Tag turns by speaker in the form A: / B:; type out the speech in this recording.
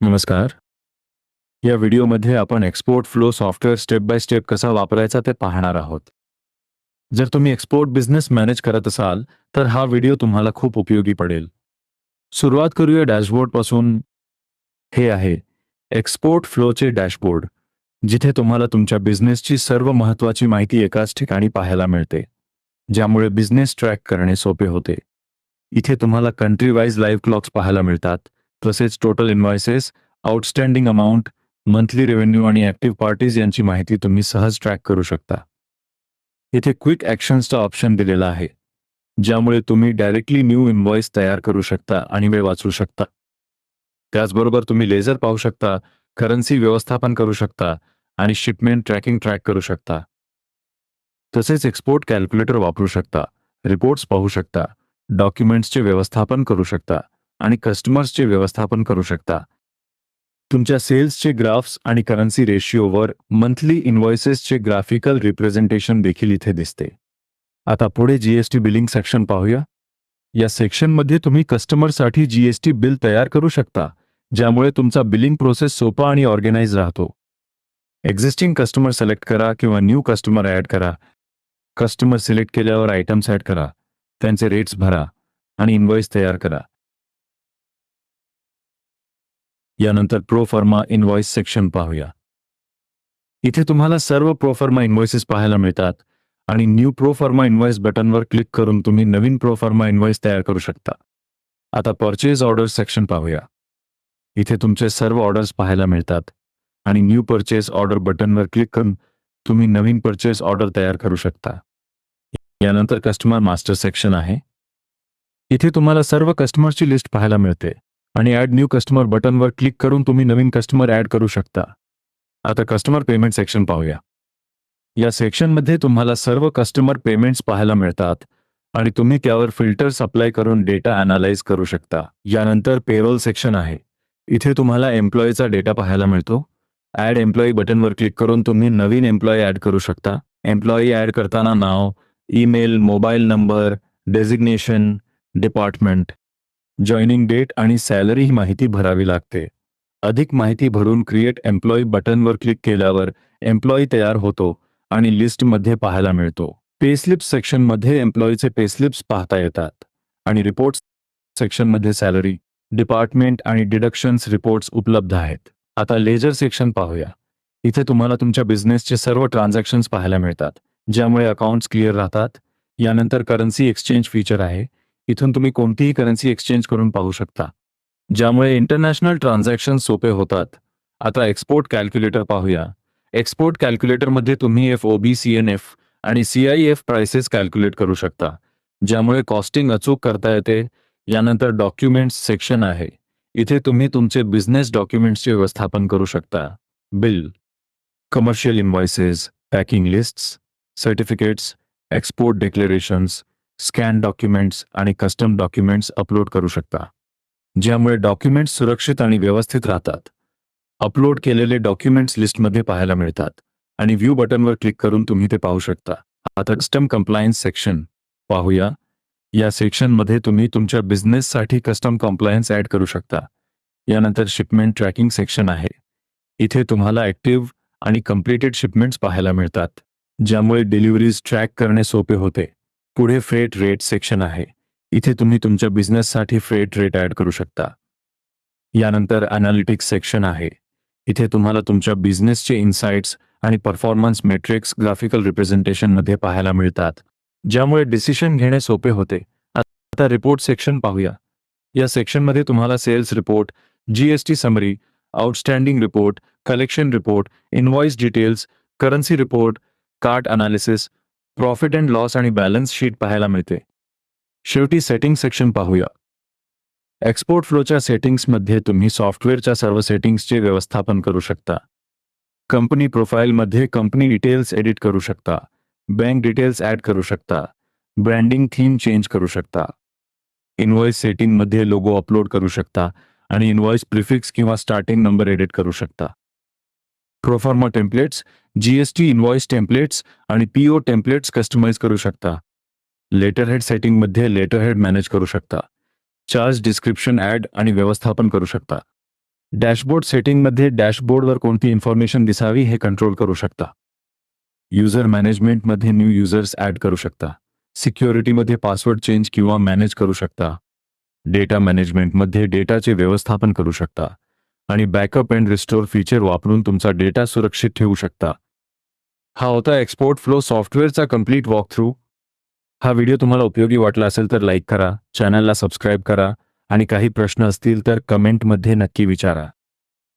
A: नमस्कार. या व्हिडिओमध्ये आपण export flow software step by step कसा वापरायचा ते पाहणार आहोत. जर तुम्ही एक्सपोर्ट बिझनेस मॅनेज करत असाल तर हा व्हिडिओ तुम्हाला खूप उपयोगी पडेल. सुरुवात करूया डॅशबोर्ड पासून. हे आहे एक्सपोर्ट फ्लोचे डॅशबोर्ड, जिथे तुम्हाला तुमच्या बिझनेसची सर्व महत्त्वाची माहिती एकाच ठिकाणी पाहायला मिळते, ज्यामुळे बिझनेस ट्रॅक करणे सोपे होते. इथे तुम्हाला कंट्री वाईज लाईव्ह क्लॉक्स पाहायला मिळतात, तसेच total invoices, outstanding amount, monthly revenue आणि ॲक्टिव्ह पार्टीज यांची माहिती तुम्ही सहज ट्रॅक करू शकता. इथे क्विक ॲक्शन्सचा ऑप्शन दिलेला आहे, ज्यामुळे तुम्ही डायरेक्टली न्यू इन्व्हॉइस तयार करू शकता आणि वेळ वाचवू शकता. त्याचबरोबर तुम्ही लेजर पाहू शकता, करन्सी व्यवस्थापन करू शकता आणि शिपमेंट ट्रॅकिंग ट्रॅक करू शकता. तसेच एक्सपोर्ट कॅल्क्युलेटर वापरू शकता, रिपोर्ट्स पाहू शकता, डॉक्युमेंट्सचे व्यवस्थापन करू शकता आणि कस्टमर्सचे व्यवस्थापन करू शकता. तुमच्या सेल्सचे ग्राफ्स आणि करन्सी रेशिओवर मंथली इन्व्हॉइसेसचे ग्राफिकल रिप्रेझेंटेशन देखील इथे दिसते. आता पुढे जीएसटी बिलिंग सेक्शन पाहूया. या सेक्शनमध्ये तुम्ही कस्टमरसाठी जीएसटी बिल तयार करू शकता, ज्यामुळे तुमचा बिलिंग प्रोसेस सोपा आणि ऑर्गनाइज राहतो. एक्झिस्टिंग कस्टमर सिलेक्ट करा किंवा न्यू कस्टमर ॲड करा. कस्टमर सिलेक्ट केल्यावर आयटम्स ॲड करा, त्यांचे रेट्स भरा आणि इन्व्हॉइस तयार करा. यानंतर प्रो फर्मा इन्व्हॉइस सेक्शन पाहूया. इथे तुम्हाला सर्व प्रो फर्मा इन्व्हॉइसेस पाहायला मिळतात आणि न्यू प्रो फर्मा इन्व्हॉइस बटनवर क्लिक करून तुम्ही नवीन प्रो फर्मा इन्व्हॉइस तयार करू शकता. आता परचेज ऑर्डर्स सेक्शन पाहूया. इथे तुमचे सर्व ऑर्डर्स पाहायला मिळतात आणि न्यू परचेस ऑर्डर बटनवर क्लिक करून तुम्ही नवीन परचेस ऑर्डर तयार करू शकता. यानंतर कस्टमर मास्टर सेक्शन आहे. इथे तुम्हाला सर्व कस्टमरची लिस्ट पाहायला मिळते आणि ॲड न्यू कस्टमर बटनवर क्लिक करून तुम्ही नवीन कस्टमर ॲड करू शकता. आता कस्टमर पेमेंट सेक्शन पाहूया. या सेक्शनमध्ये तुम्हाला सर्व कस्टमर पेमेंट्स पाहायला मिळतात आणि तुम्ही त्यावर फिल्टर्स अप्लाय करून डेटा ॲनालाइज करू शकता. यानंतर पेरोल सेक्शन आहे. इथे तुम्हाला एम्प्लॉईचा डेटा पाहायला मिळतो. ॲड एम्प्लॉई बटनवर क्लिक करून तुम्ही नवीन एम्प्लॉई ॲड करू शकता. एम्प्लॉई ॲड करताना नाव, email, mobile number, designation, department, joining date आणि सॅलरी ही माहिती भरावी लागते. अधिक माहिती भरून क्रिएट एम्प्लॉई बटनवर क्लिक केल्यावर एम्प्लॉई तयार होतो आणि लिस्टमध्ये पाहायला मिळतो. पेस्लिप्स सेक्शनमध्ये एम्प्लॉईचे पेस्लिप्स पाहता येतात आणि रिपोर्ट्स सेक्शनमध्ये सॅलरी, डिपार्टमेंट आणि डिडक्शन्स रिपोर्ट्स उपलब्ध आहेत. आता लेजर सेक्शन पाहूया. इथे तुम्हाला तुमच्या बिझनेसचे सर्व ट्रान्झॅक्शन्स पाहायला मिळतात, ज्यामुळे अकाउंट्स क्लिअर राहतात. यानंतर करन्सी एक्सचेंज फीचर आहे. इथून तुम्ही कोणतीही करन्सी एक्सचेंज करून पाहू शकता, ज्यामुळे इंटरनॅशनल ट्रान्झॅक्शन सोपे होतात. आता एक्सपोर्ट कॅल्क्युलेटर पाहूया. एक्सपोर्ट कॅल्क्युलेटरमध्ये तुम्ही FOB, CNF आणि CIF प्राइसेस कॅल्क्युलेट करू शकता, ज्यामुळे कॉस्टिंग अचूक करता येते. यानंतर डॉक्युमेंट्स सेक्शन आहे. इथे तुम्ही तुमचे बिझनेस डॉक्युमेंट्सचे व्यवस्थापन करू शकता. Bill, commercial invoices, packing lists, certificates, export declarations, scan documents आणि कस्टम डॉक्युमेंट्स अपलोड करू शकता, ज्यामुळे डॉक्युमेंट्स सुरक्षित आणि व्यवस्थित राहतात. अपलोड केलेले डॉक्युमेंट्स लिस्टमध्ये पाहायला मिळतात आणि व्ह्यू बटनवर क्लिक करून तुम्ही ते पाहू शकता. आता कस्टम कंप्लायन्स सेक्शन पाहूया. या सेक्शनमध्ये तुम्ही तुमच्या बिझनेससाठी कस्टम कंप्लायन्स ॲड करू शकता. यानंतर शिपमेंट ट्रॅकिंग सेक्शन आहे. इथे तुम्हाला ॲक्टिव्ह आणि कंप्लीटेड शिपमेंट्स पाहायला मिळतात, ज्यामुळे डिलिव्हरीज ट्रॅक करणे सोपे होते. पुढे फ्रेट रेट सेक्शन आहे. इथे तुम्ही तुमच्या बिझनेससाठी फ्रेट रेट ॲड करू शकता. यानंतर अनालिटिक्स सेक्शन आहे. इथे तुम्हाला तुमच्या बिझनेसचे इन्साइट्स आणि परफॉर्मन्स मेट्रिक्स ग्राफिकल रिप्रेझेंटेशनमध्ये पाहायला मिळतात, ज्यामुळे डिसिशन घेणे सोपे होते. आता रिपोर्ट सेक्शन पाहूया. या सेक्शनमध्ये तुम्हाला sales report, GST summary, outstanding report, collection report, invoice details, currency report, cart analysis, profit and loss आणि बॅलन्स शीट पाहायला मिळते. शेवटी सेटिंग सेक्शन पाहूया. एक्सपोर्ट फ्लोच्या सेटिंग्समध्ये तुम्ही सॉफ्टवेअरच्या सर्व सेटिंग्सचे व्यवस्थापन करू शकता. कंपनी प्रोफाईलमध्ये कंपनी डिटेल्स एडिट करू शकता, बँक डिटेल्स ॲड करू शकता, ब्रँडिंग थीम चेंज करू शकता. इन्व्हॉइस सेटिंगमध्ये लोगो अपलोड करू शकता आणि इन्व्हॉइस प्रिफिक्स किंवा स्टार्टिंग नंबर एडिट करू शकता. Proforma templates, GST invoice templates आणि PO टेम्पलेट्स कस्टमाइज करू शकता. लेटरहेड सेटिंगमध्ये लेटरहेड मॅनेज करू शकता. चार्ज डिस्क्रिप्शन ॲड आणि व्यवस्थापन करू शकता. डॅशबोर्ड सेटिंगमध्ये डॅशबोर्डवर कोणती इन्फॉर्मेशन दिसावी हे कंट्रोल करू शकता. युजर मॅनेजमेंटमध्ये न्यू युजर्स ॲड करू शकता. सिक्युरिटीमध्ये पासवर्ड चेंज किंवा मॅनेज करू शकता. डेटा मॅनेजमेंटमध्ये डेटाचे व्यवस्थापन करू शकता आणि बॅकअप अँड रिस्टोर फीचर वापरून तुमचा डेटा सुरक्षित ठेवू शकता. हा होता एक्सपोर्ट फ्लो सॉफ्टवेअरचा कम्प्लीट वॉकथ्रू. हा व्हिडिओ तुम्हाला उपयोगी वाटला असेल तर लाईक करा, चॅनलला सबस्क्राईब करा आणि काही प्रश्न असतील तर कमेंटमध्ये नक्की विचारा.